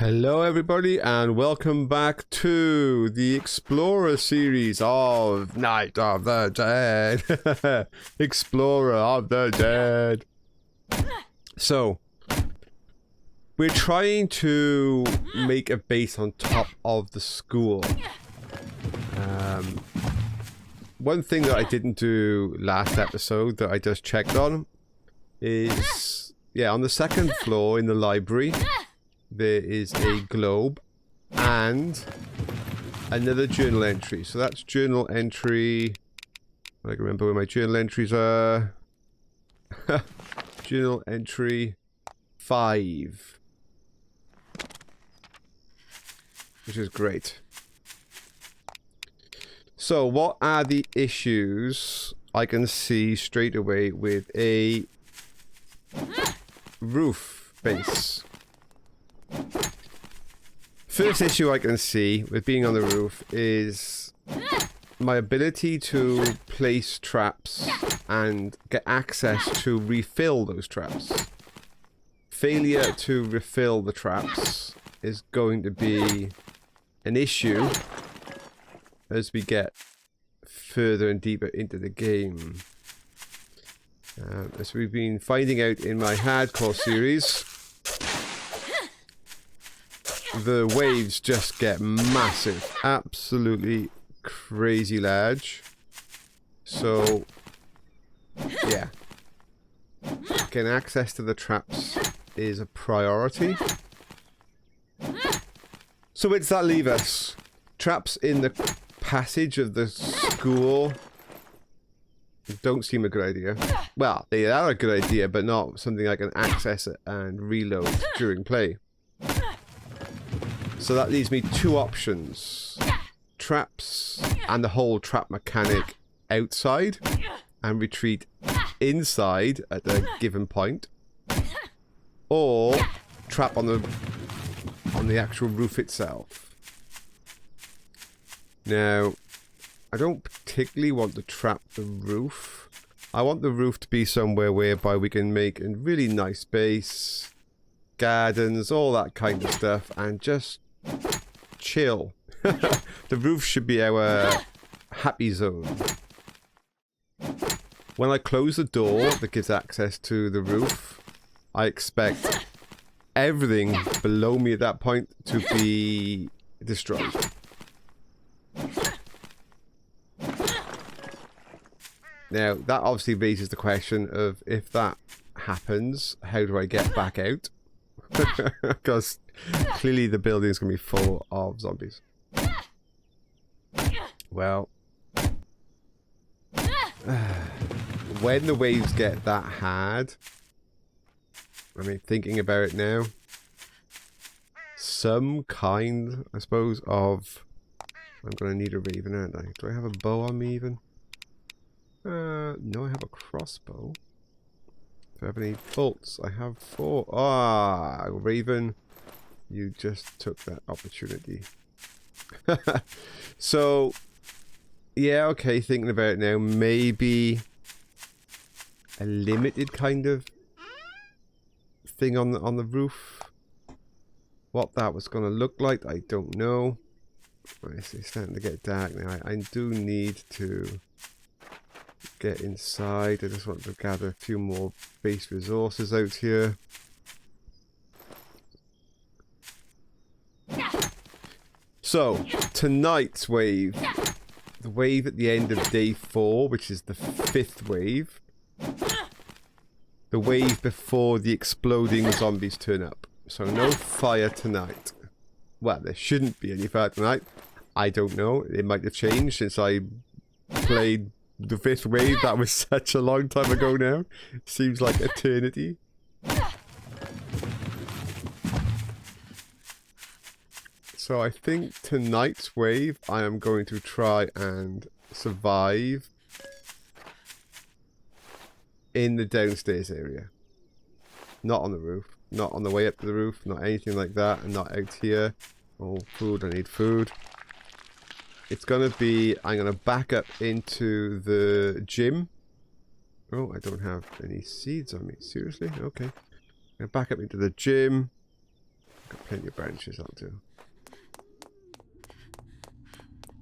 Hello everybody and welcome back to the Explorer series of Night of the Dead. Explorer of the Dead. So, we're trying to make a base on top of the school. One thing that I didn't do last episode that I just checked on is, on the second floor in the library, there is a globe and another journal entry. So that's journal entry. I can remember where my journal entries are. Journal entry 5. Which is great. So what are the issues I can see straight away with a roof base? First issue I can see with being on the roof is my ability to place traps and get access to refill those traps. Failure to refill the traps is going to be an issue as we get further and deeper into the game. As we've been finding out in my hardcore series, the waves just get massive, absolutely crazy large. So, yeah, getting access to the traps is a priority. So where does that leave us? Traps in the passage of the school don't seem a good idea. Well, they are a good idea, but not something I can access it and reload during play. So that leaves me two options. Traps and the whole trap mechanic outside and retreat inside at a given point. Or trap on the actual roof itself. Now, I don't particularly want to trap the roof. I want the roof to be somewhere whereby we can make a really nice base, gardens, all that kind of stuff, and just chill. The roof should be our happy zone. When I close the door that gives access to the roof, I expect everything below me at that point to be destroyed. Now, that obviously raises the question of, if that happens, how do I get back out? Because clearly the building is going to be full of zombies. Well, when the waves get that hard, I mean, thinking about it now, some kind, I suppose, of... I'm going to need a raven, aren't I? Do I have a bow on me even? No, I have a crossbow. Do I have any bolts? I have 4. Ah, raven. You just took that opportunity. So, yeah, okay, thinking about it now, maybe a limited kind of thing on the roof. What that was going to look like, I don't know. It's starting to get dark now. I do need to get inside. I just want to gather a few more base resources out here. So, tonight's wave, the wave at the end of day 4, which is the 5th wave, the wave before the exploding zombies turn up. So no fire tonight. Well, there shouldn't be any fire tonight. I don't know. It might have changed since I played the 5th wave. That was such a long time ago now. Seems like eternity. So I think tonight's wave, I am going to try and survive in the downstairs area. Not on the roof. Not on the way up to the roof. Not anything like that. And not out here. Oh, food. I need food. It's going to be... I'm going to back up into the gym. Oh, I don't have any seeds on me. Seriously? Okay. I'm going to back up into the gym. Got plenty of branches, I'll do.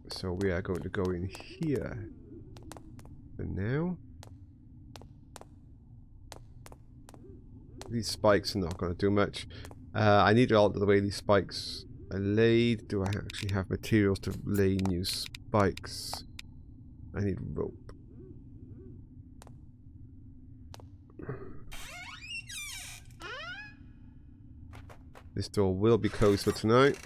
So we are going to go in here for now. These spikes are not going to do much. I need to alter the way these spikes are laid. Do I actually have materials to lay new spikes? I need rope. This door will be closed for tonight.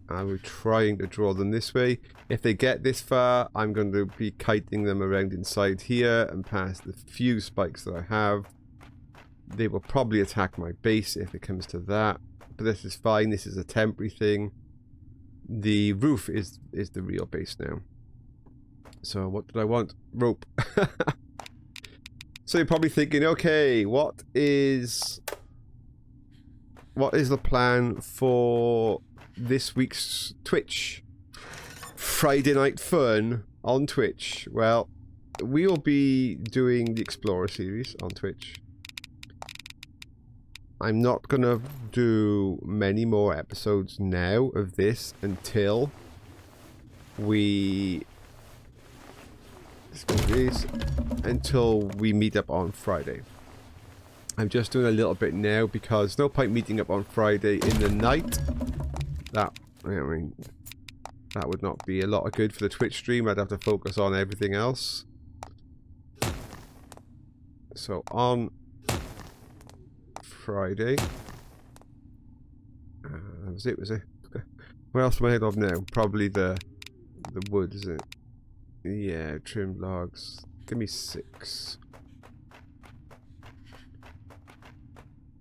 I will trying to draw them this way. If they get this far, I'm going to be kiting them around inside here and past the few spikes that I have. They will probably attack my base if it comes to that. But this is fine. This is a temporary thing. The roof is the real base now. So what did I want? Rope. So you're probably thinking, okay, what is the plan for this week's Twitch? Friday night fun on Twitch. Well, we'll be doing the Explorer series on Twitch. I'm not gonna do many more episodes now of this until we meet up on Friday. I'm just doing a little bit now because no point meeting up on Friday in the night. That would not be a lot of good for the Twitch stream. I'd have to focus on everything else. So on Friday, that was it, was it? What else am I ahead of now? Probably the wood, is it? Yeah, trimmed logs. Give me 6.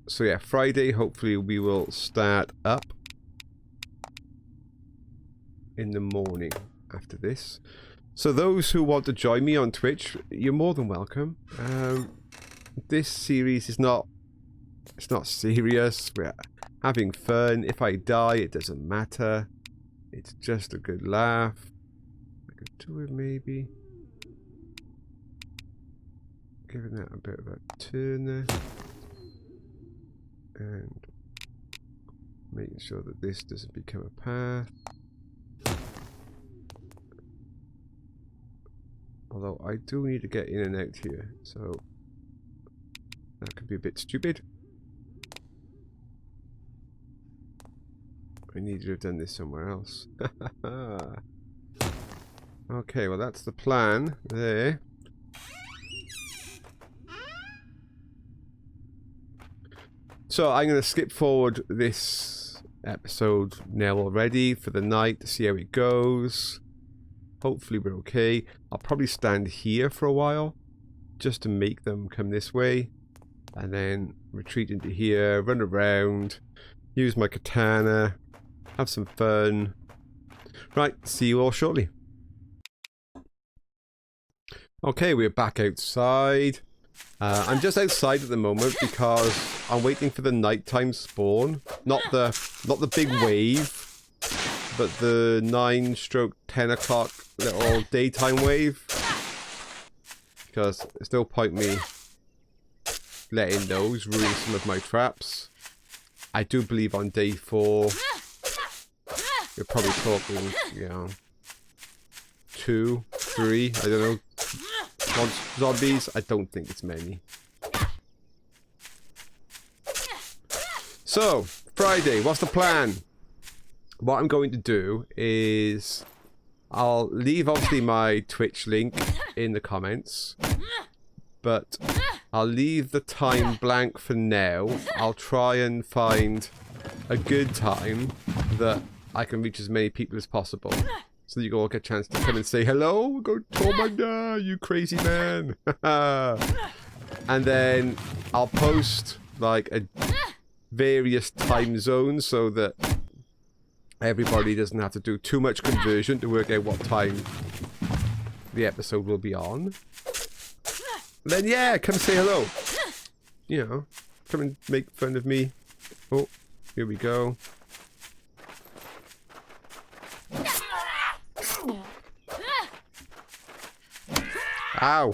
So yeah, Friday, hopefully we will start up in the morning after this. So those who want to join me on Twitch, you're more than welcome. This series is not, it's not serious. We're having fun. If I die, it doesn't matter. It's just a good laugh. I could do it maybe. Giving that a bit of a turn there. And making sure that this doesn't become a path. Although I do need to get in and out here, so that could be a bit stupid. I need to have done this somewhere else. Okay, well that's the plan there. So I'm going to skip forward this episode now already for the night to see how it goes. Hopefully we're okay. I'll probably stand here for a while just to make them come this way. And then retreat into here, run around, use my katana, have some fun. Right, see you all shortly. Okay, we're back outside. I'm just outside at the moment because I'm waiting for the nighttime spawn. Not the big wave, but the 9/10 o'clock little daytime wave. Because there's no point me letting those ruin some of my traps. I do believe on day 4 you're probably talking, you know, 2, 3, I don't know. Zombies, I don't think it's many. So, Friday, what's the plan? What I'm going to do is I'll leave obviously my Twitch link in the comments, but I'll leave the time blank for now. I'll try and find a good time that I can reach as many people as possible. So you all get a chance to come and say, hello, go Tormunda, you crazy man. And then I'll post like various time zones so that everybody doesn't have to do too much conversion to work out what time the episode will be on. And then yeah, come say hello. You know, come and make fun of me. Oh, here we go. Ow!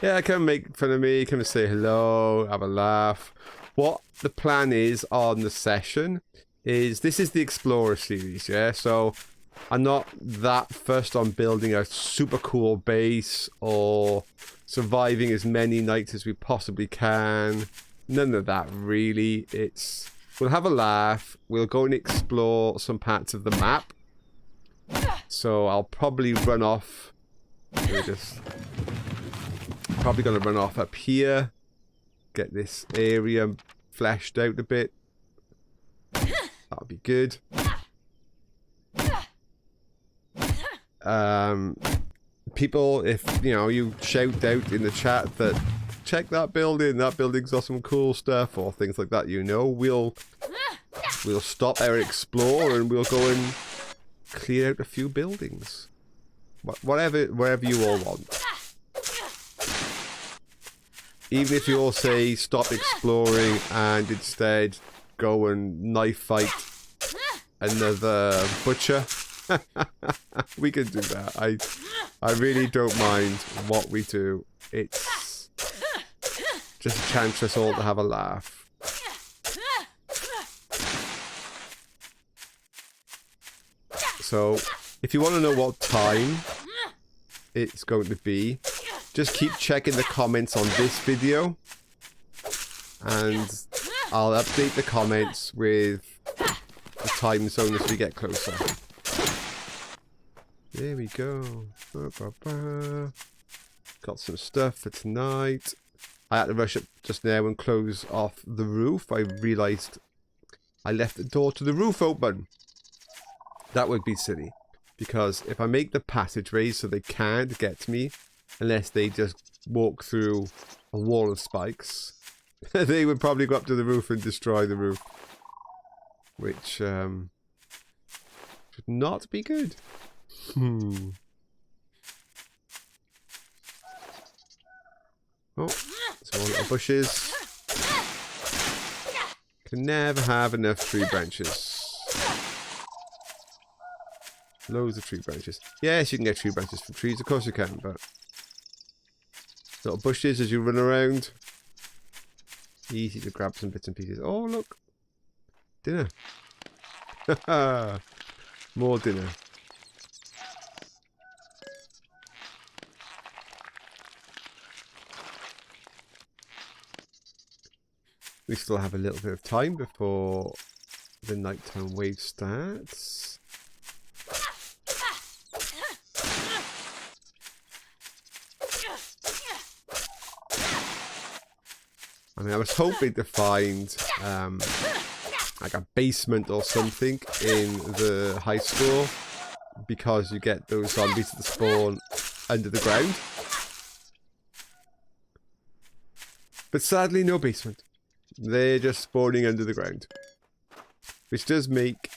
Yeah, come make fun of me, come and say hello, have a laugh. What the plan is on the session is, this is the Explorer series, yeah? So I'm not that fussed on building a super cool base or surviving as many nights as we possibly can. None of that, really. It's, we'll have a laugh, we'll go and explore some parts of the map. So I'll probably run off. Probably going to run off up here. Get this area fleshed out a bit. That'll be good. People, if you know, you shout out in the chat that check that building's got some cool stuff or things like that, you know, we'll stop our explore and we'll go and clear out a few buildings. Wherever you all want. Even if you all say stop exploring and instead go and knife fight another butcher, we can do that. I really don't mind what we do. It's just a chance for us all to have a laugh. So, if you want to know what time it's going to be, just keep checking the comments on this video, and I'll update the comments with the time zone as we get closer. There we go. Got some stuff for tonight. I had to rush up just now and close off the roof. I realised I left the door to the roof open. That would be silly, because if I make the passageways so they can't get to me unless they just walk through a wall of spikes, they would probably go up to the roof and destroy the roof, which should not be good. Oh, some more little bushes. Can never have enough tree branches. Loads of tree branches. Yes, you can get tree branches from trees, of course you can, but little bushes as you run around. Easy to grab some bits and pieces. Oh, look. Dinner. More dinner. We still have a little bit of time before the nighttime wave starts. I mean, I was hoping to find like a basement or something in the high score, because you get those zombies that spawn under the ground. But sadly, no basement. They're just spawning under the ground, which does make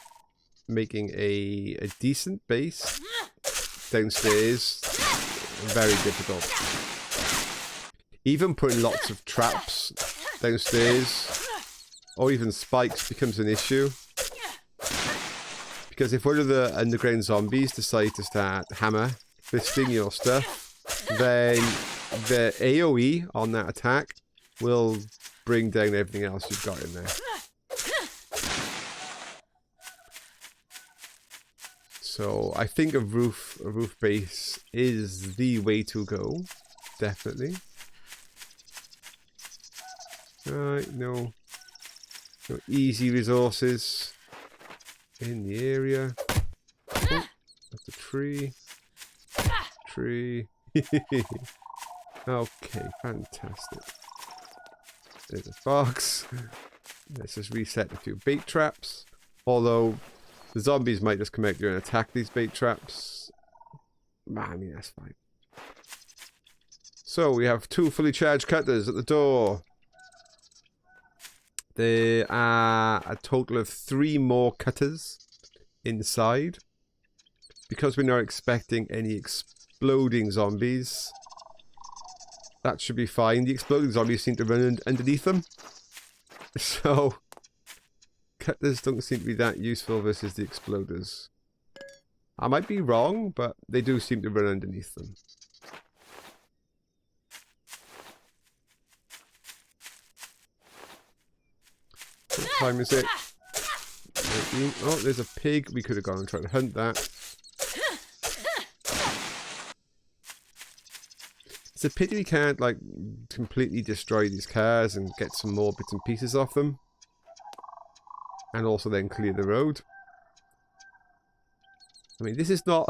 making a decent base downstairs very difficult. Even putting lots of traps downstairs, or even spikes, becomes an issue. Because if one of the underground zombies decide to start hammer fisting your stuff, then the AoE on that attack will bring down everything else you've got in there. So I think a roof base is the way to go, definitely. Right, no easy resources in the area. Oh, that's a tree. Tree. Okay, fantastic. There's a box. Let's just reset a few bait traps. Although the zombies might just come out here and attack these bait traps. I mean, that's fine. So we have 2 fully charged cutters at the door. There are a total of 3 more cutters inside. Because we're not expecting any exploding zombies, that should be fine. The exploding zombies seem to run underneath them. So, cutters don't seem to be that useful versus the exploders. I might be wrong, but they do seem to run underneath them. What time is it? 19. Oh, there's a pig. We could have gone and tried to hunt that. It's a pity we can't, like, completely destroy these cars and get some more bits and pieces off them. And also then clear the road. I mean, this is not...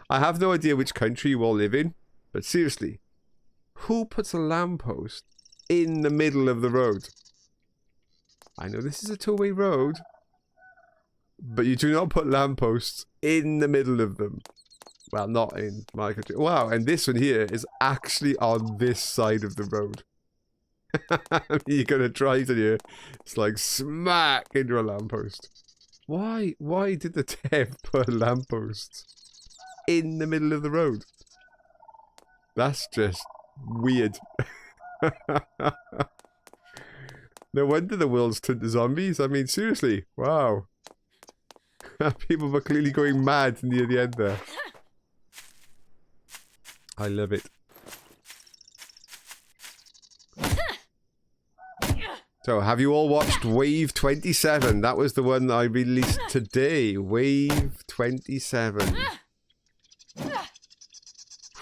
I have no idea which country you all live in, but seriously, who puts a lamppost in the middle of the road? I know this is a two-way road, but you do not put lampposts in the middle of them. Well, not in my country. Wow, and this one here is actually on this side of the road. You're going to drive in here, it's like smack into a lamppost. Why did the dev put lampposts in the middle of the road? That's just weird. No wonder the world's turned to zombies. I mean, seriously, wow. People were clearly going mad near the end there. I love it. So, have you all watched Wave 27? That was the one that I released today. Wave 27.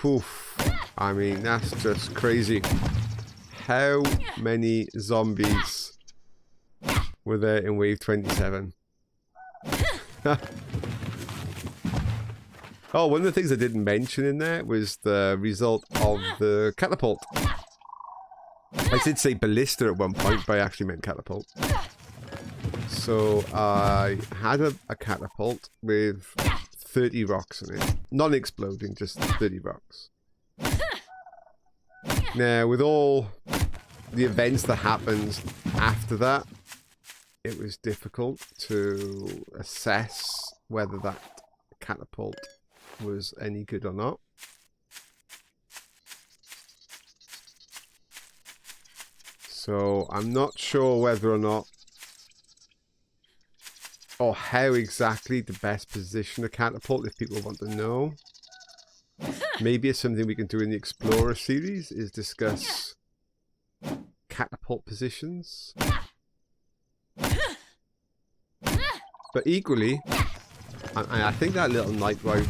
Oof. I mean, that's just crazy. How many zombies were there in Wave 27? Oh, one of the things I didn't mention in there was the result of the catapult. I did say ballista at one point, but I actually meant catapult. So I had a catapult with 30 rocks in it. Non-exploding, just 30 rocks. Now, with all the events that happened after that, it was difficult to assess whether that catapult was any good or not. So I'm not sure whether or not, or how exactly to best position a catapult, if people want to know. Maybe it's something we can do in the Explorer series, is discuss catapult positions. But equally, I think that little night ride,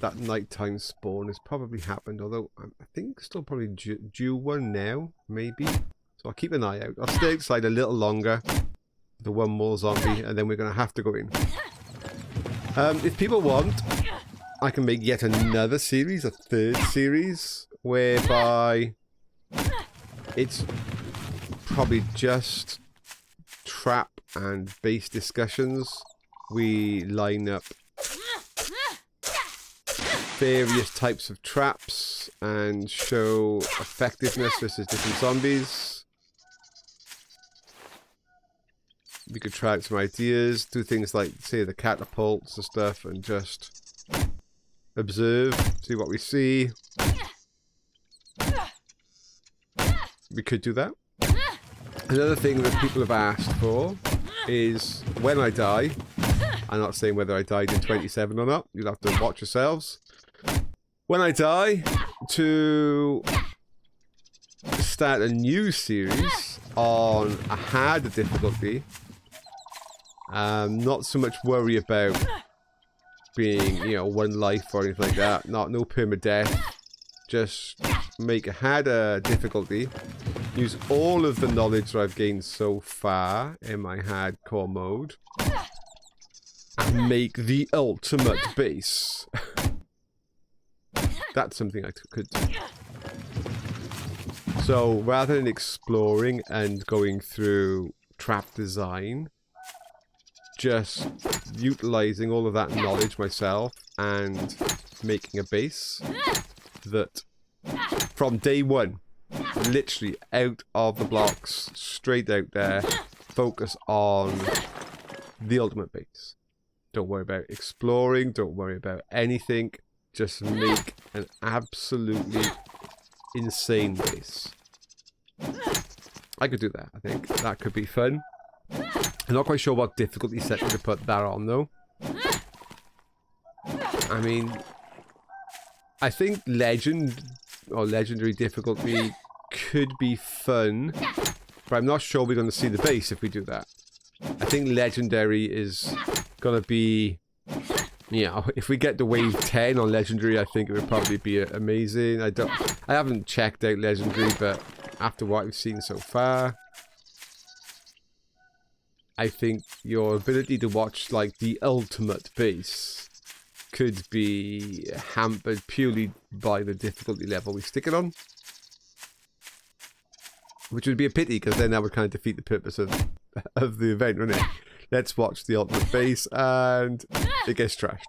that nighttime spawn has probably happened, although I think still probably due one now, maybe. So I'll keep an eye out. I'll stay outside a little longer, the one more zombie, and then we're going to have to go in. If people want, I can make yet another series, a third series, whereby it's probably just trap and base discussions. We line up various types of traps and show effectiveness versus different zombies. We could try out some ideas, do things like, say, the catapults and stuff, and just observe, see what we see. We could do that. Another thing that people have asked for is when I die. I'm not saying whether I died in 27 or not. You'll have to watch yourselves. When I die, to start a new series on a harder difficulty. Not so much worry about being, you know, one life or anything like that. No permadeath. Just make a harder difficulty. Use all of the knowledge that I've gained so far in my hardcore mode. And make the ultimate base. That's something I could do. So rather than exploring and going through trap design, just utilizing all of that knowledge myself and making a base that from day one, literally out of the blocks, straight out there, focus on the ultimate base. Don't worry about exploring, don't worry about anything, just make an absolutely insane base. I could do that, I think. That could be fun. I'm not quite sure what difficulty setting to put that on, though. I mean, I think legend or legendary difficulty could be fun But I'm not sure we're going to see the base if we do that. I think Legendary is going to be... You know, if we get to wave 10 on Legendary, I think it would probably be amazing. I haven't checked out Legendary, but after what we've seen so far, I think your ability to watch, like, the ultimate base could be hampered purely by the difficulty level we stick it on. Which would be a pity, because then that would kind of defeat the purpose of the event, wouldn't it? Let's watch the ultimate base, and it gets trashed.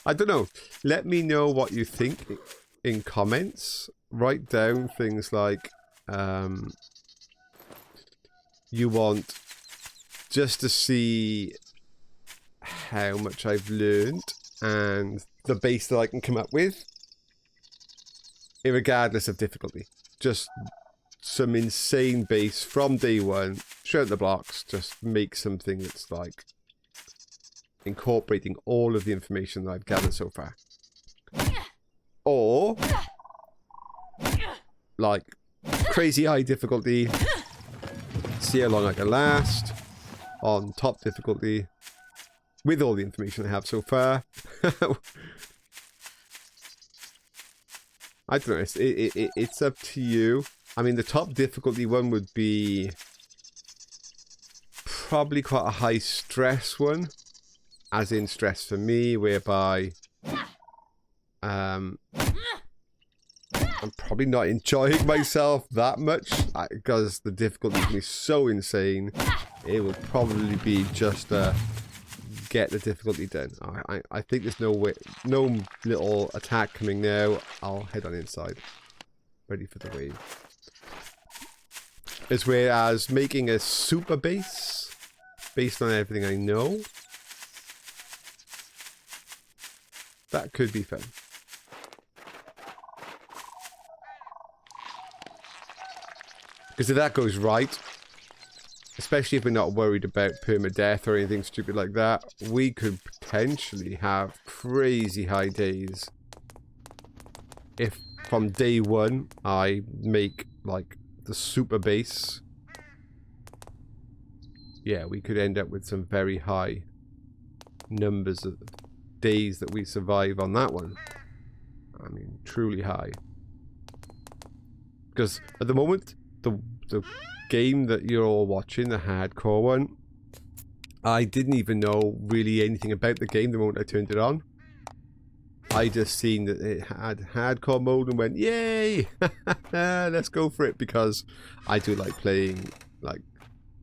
I don't know. Let me know what you think in comments. Write down things like you want just to see how much I've learned and the base that I can come up with, irregardless of difficulty. Just some insane base from day one, straight out the blocks, just make something that's like incorporating all of the information that I've gathered so far. Or like crazy high difficulty, see how long I can last on top difficulty with all the information I have so far. I don't know, it's up to you. I mean, the top difficulty one would be probably quite a high stress one, as in stress for me, whereby I'm probably not enjoying myself that much because the difficulty is so insane. It would probably be just get the difficulty done. I think there's no way, no little attack coming now. I'll head on inside, ready for the wave. As whereas making a super base based on everything I know, that could be fun. Because if that goes right, especially if we're not worried about permadeath or anything stupid like that, we could potentially have crazy high days. If from day one I make like the super base, yeah, we could end up with some very high numbers of days that we survive on that one. I mean, truly high. Because at the moment, the game that you're all watching, the hardcore one, I didn't even know really anything about the game the moment I turned it on. I just seen that it had hardcore mode and went, yay! Let's go for it, because I do like playing like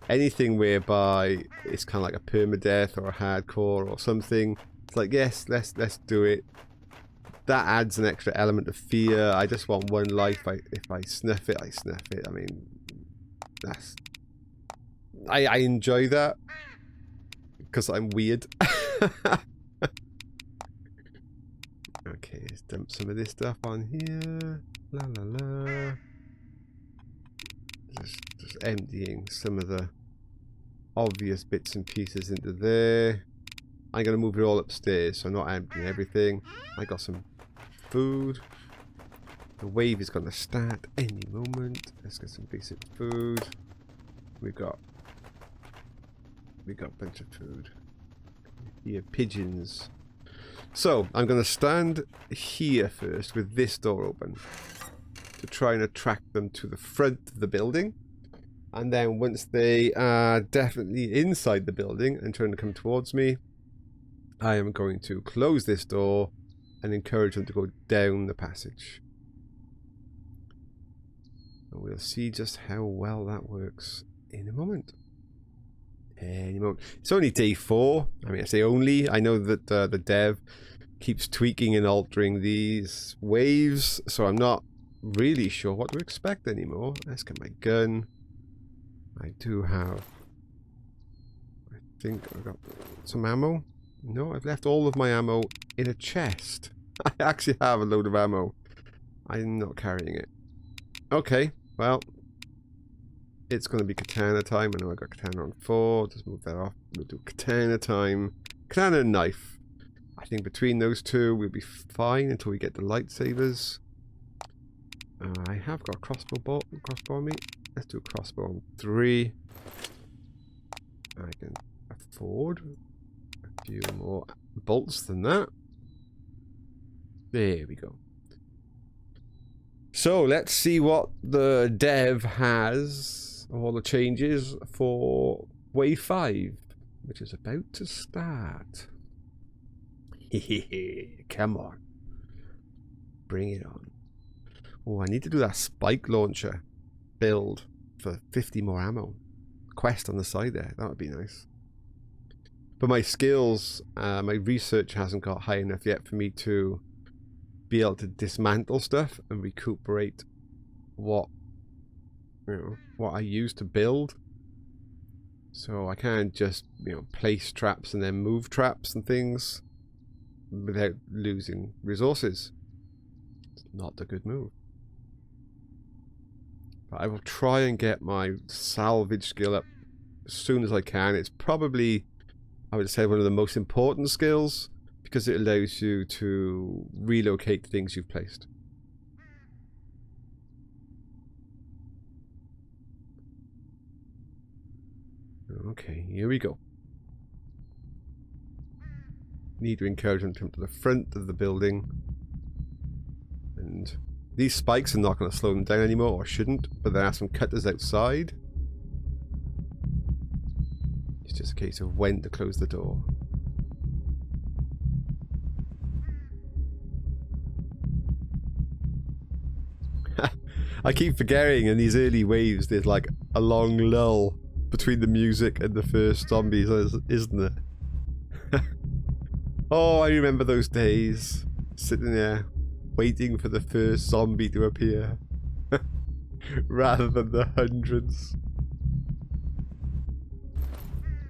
anything whereby it's kind of like a permadeath or a hardcore or something. It's like, yes, let's do it. That adds an extra element of fear. I just want one life. If I snuff it, I snuff it. I mean, that's... I enjoy that because I'm weird. Okay, let's dump some of this stuff on here. La la la. Just emptying some of the obvious bits and pieces into there. I'm going to move it all upstairs, so I'm not emptying everything. I got some food. The wave is going to start any moment. Let's get some basic food. We got a bunch of food. Here, pigeons. So, I'm going to stand here first with this door open to try and attract them to the front of the building. And then once they are definitely inside the building and trying to come towards me, I am going to close this door and encourage them to go down the passage. And we'll see just how well that works in a moment. Any moment. It's only day 4. I mean, I say only. I know that the dev keeps tweaking and altering these waves, so I'm not really sure what to expect anymore. Let's get my gun. I do have... I think I've got some ammo. No, I've left all of my ammo in a chest. I actually have a load of ammo. I'm not carrying it. Okay, well, it's going to be katana time. I know I got katana on 4. Just move that off. We'll do katana time. Katana and knife. I think between those two we'll be fine until we get the lightsabers. I have got a crossbow on me. Let's do a crossbow on 3. I can afford a few more bolts than that. There we go. So let's see what the dev has, all the changes for Wave 5, which is about to start. Come on. Bring it on. Oh, I need to do that spike launcher build for 50 more ammo. Quest on the side there. That would be nice. But my skills, my research hasn't got high enough yet for me to be able to dismantle stuff and recuperate what I use to build. So I can't just place traps and then move traps and things without losing resources. It's not a good move. But I will try and get my salvage skill up as soon as I can. It's probably, I would say, one of the most important skills because it allows you to relocate things you've placed. Okay, here we go. Need to encourage them to come to the front of the building. And these spikes are not going to slow them down anymore, or shouldn't, but there are some cutters outside. It's just a case of when to close the door. I keep forgetting in these early waves there's like a long lull between the music and the first zombies, isn't it? Oh, I remember those days, sitting there waiting for the first zombie to appear rather than the hundreds.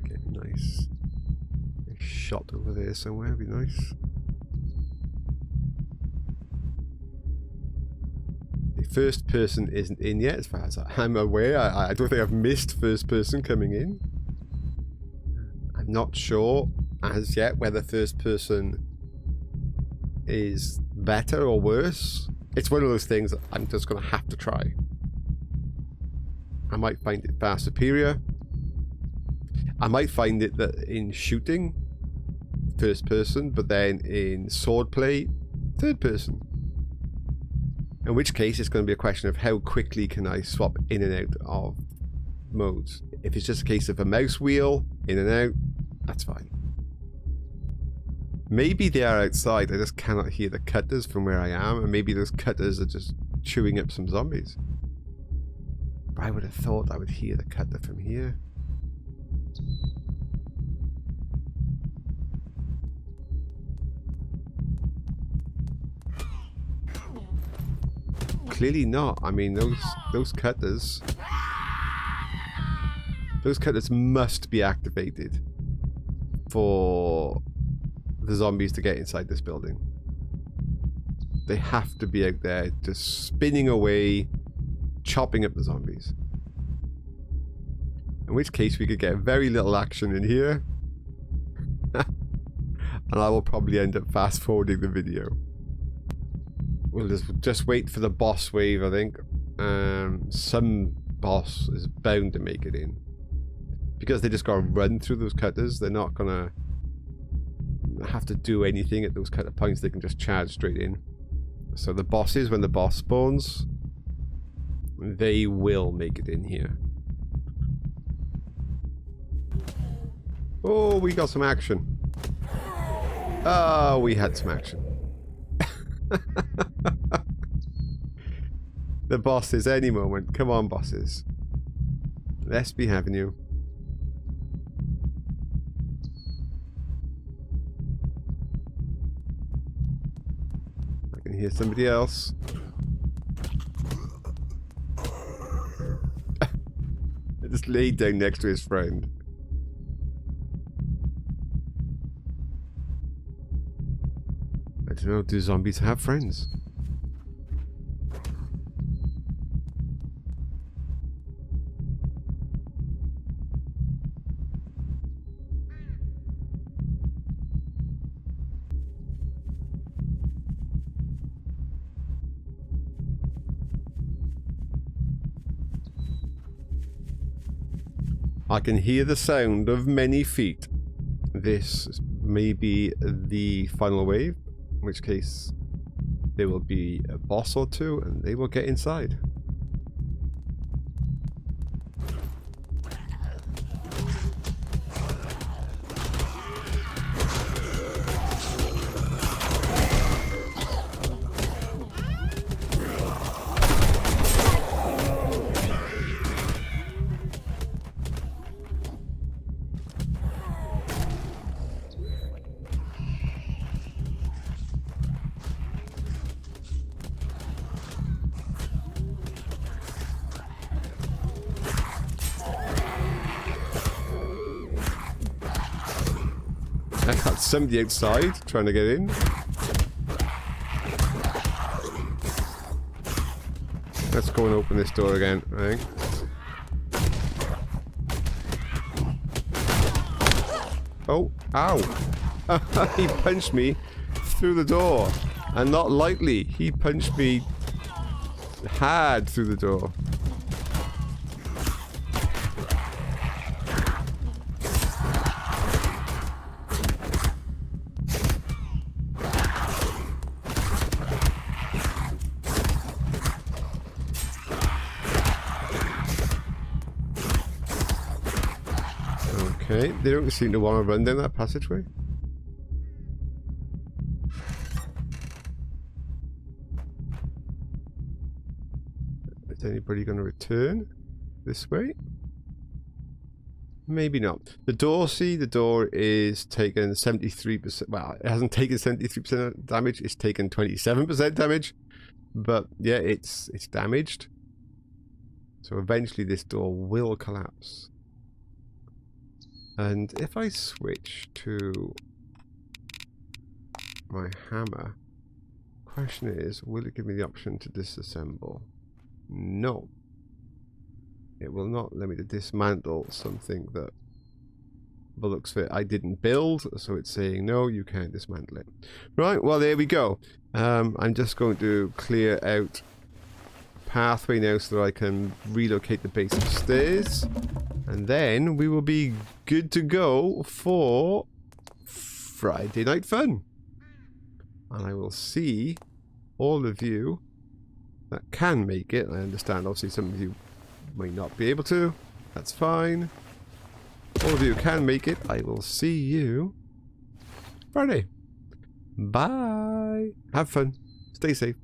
Okay, nice. A shot over there somewhere would be nice. The first person isn't in yet, as far as I'm aware. I don't think I've missed first person coming in. I'm not sure as yet whether first person is better or worse. It's one of those things that I'm just going to have to try. I might find it far superior. I might find it that in shooting, first person, but then in swordplay, third person. In which case, it's going to be a question of how quickly can I swap in and out of modes. If it's just a case of a mouse wheel, in and out, that's fine. Maybe they are outside, I just cannot hear the cutters from where I am, and maybe those cutters are just chewing up some zombies. But I would have thought I would hear the cutter from here. Clearly not. I mean, those cutters must be activated for the zombies to get inside this building. They have to be out there just spinning away, chopping up the zombies. In which case we could get very little action in here. And I will probably end up fast forwarding the video. We'll just wait for the boss wave, I think. Some boss is bound to make it in. Because they just gotta run through those cutters, they're not gonna have to do anything at those cutter points, they can just charge straight in. So the bosses, when the boss spawns, they will make it in here. Oh, we got some action. Oh, we had some action. The bosses, any moment. Come on, bosses. Let's be having you. I can hear somebody else. I just laid down next to his friend. I don't know, do zombies have friends? I can hear the sound of many feet. This may be the final wave, in which case there will be a boss or two and they will get inside. I got somebody outside trying to get in. Let's go and open this door again, I think. Oh, ow. He punched me through the door. And not lightly. He punched me hard through the door. Okay, they don't seem to want to run down that passageway. Is anybody going to return this way? Maybe not. The door, see, the door is taken 73%. Well, it hasn't taken 73% damage. It's taken 27% damage. But yeah, it's damaged. So eventually this door will collapse. And if I switch to my hammer, question is, will it give me the option to disassemble? No. It will not let me to dismantle something that, by the looks of it, I didn't build, so it's saying no, you can't dismantle it. Right, well there we go. I'm just going to clear out a pathway now so that I can relocate the base of stairs. And then we will be good to go for Friday Night Fun. And I will see all of you that can make it. I understand obviously some of you may not be able to. That's fine. All of you can make it. I will see you Friday. Bye. Have fun. Stay safe.